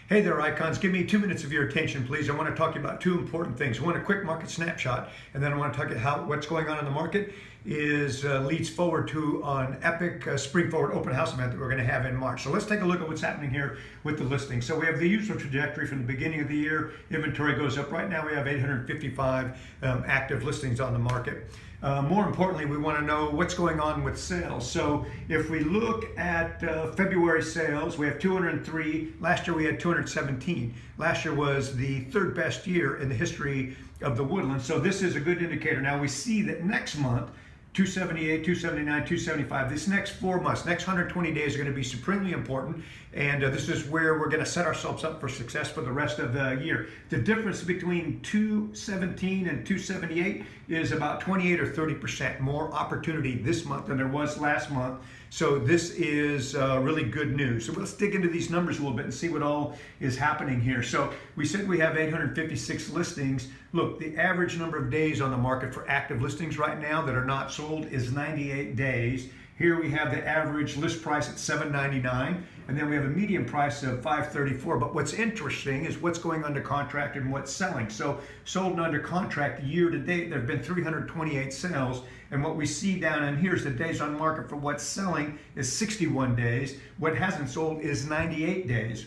Hey there, icons. Give me 2 minutes of your attention, please. I want to talk to you about two important things. One, a quick market snapshot, and then I want to talk about what's going on in the market leads forward to an epic spring forward open house event that we're going to have in March. So let's take a look at what's happening here with the listing. So we have the usual trajectory from the beginning of the year. Inventory goes up. Right now we have 855 active listings on the market. More importantly, we want to know what's going on with sales. So if we look at February sales, we have 203. Last year we had 217. Last year was the third best year in the history of the Woodlands. So this is a good indicator. Now we see that next month, 278, 279, 275. This next 4 months, next 120 days are going to be supremely important. And this is where we're going to set ourselves up for success for the rest of the year. The difference between 217 and 278 is about 28 or 30% more opportunity this month than there was last month. So this is really good news. So let's dig into these numbers a little bit and see what all is happening here. So we said we have 856 listings. Look, the average number of days on the market for active listings right now that are not sold is 98 days. Here we have the average list price at $799, and then we have a median price of $534. But what's interesting is what's going under contract and what's selling. So sold and under contract year to date, there have been 328 sales. And what we see down in here is the days on market for what's selling is 61 days. What hasn't sold is 98 days.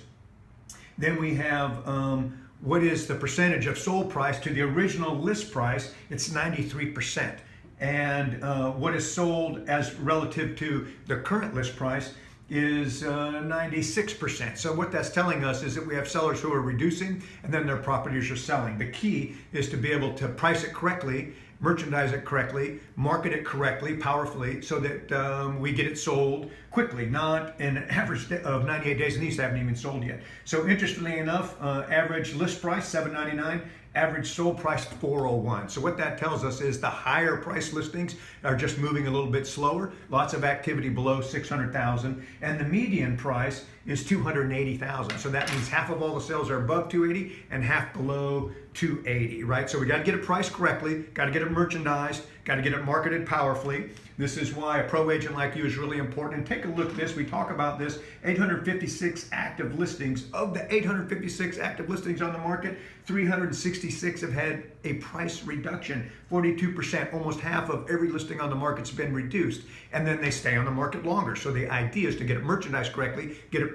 Then we have what is the percentage of sold price to the original list price? It's 93%. And what is sold as relative to the current list price is 96%. So what that's telling us is that we have sellers who are reducing and then their properties are selling. The key is to be able to price it correctly, merchandise it correctly, market it correctly, powerfully, so that we get it sold quickly, not in an average of 98 days, and these haven't even sold yet. So interestingly enough, average list price $799, average sold price $401. So what that tells us is the higher price listings are just moving a little bit slower, lots of activity below 600,000, and the median price is 280,000. So that means half of all the sales are above 280 and half below 280, right? So we got to get it priced correctly, got to get it merchandised, got to get it marketed powerfully. This is why a pro agent like you is really important. And take a look at this. We talk about this. 856 active listings. Of the 856 active listings on the market, 366 have had a price reduction. 42%, almost half of every listing on the market's been reduced. And then they stay on the market longer. So the idea is to get it merchandised correctly, get it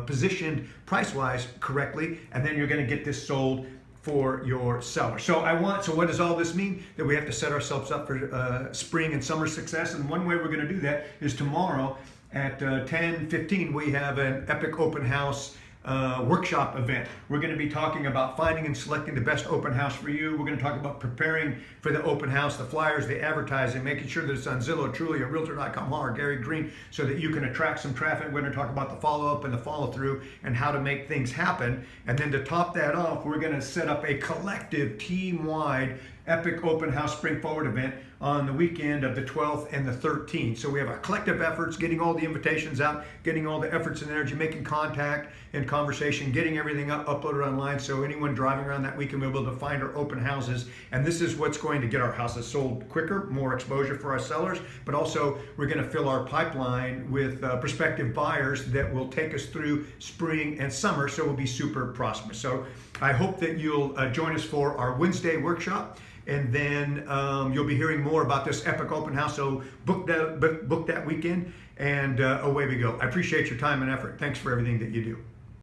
positioned price-wise correctly, and then you're going to get this sold for your seller. So what does all this mean? That we have to set ourselves up for spring and summer success. And one way we're going to do that is tomorrow at 10:15 we have an epic open house workshop event. We're going to be talking about finding and selecting the best open house for you. We're going to talk about preparing for the open house, the flyers, the advertising, making sure that it's on Zillow, Trulia, Realtor.com, or Gary Green, so that you can attract some traffic. We're going to talk about the follow-up and the follow-through and how to make things happen. And then to top that off, we're going to set up a collective, team-wide epic open house spring forward event on the weekend of the 12th and the 13th. So we have our collective efforts, getting all the invitations out, getting all the efforts and energy, making contact and conversation, getting everything uploaded online so anyone driving around that weekend will be able to find our open houses. And this is what's going to get our houses sold quicker, more exposure for our sellers, but also we're going to fill our pipeline with prospective buyers that will take us through spring and summer, so we'll be super prosperous. So I hope that you'll join us for our Wednesday workshop. And then you'll be hearing more about this epic open house. So book that weekend, and away we go. I appreciate your time and effort. Thanks for everything that you do.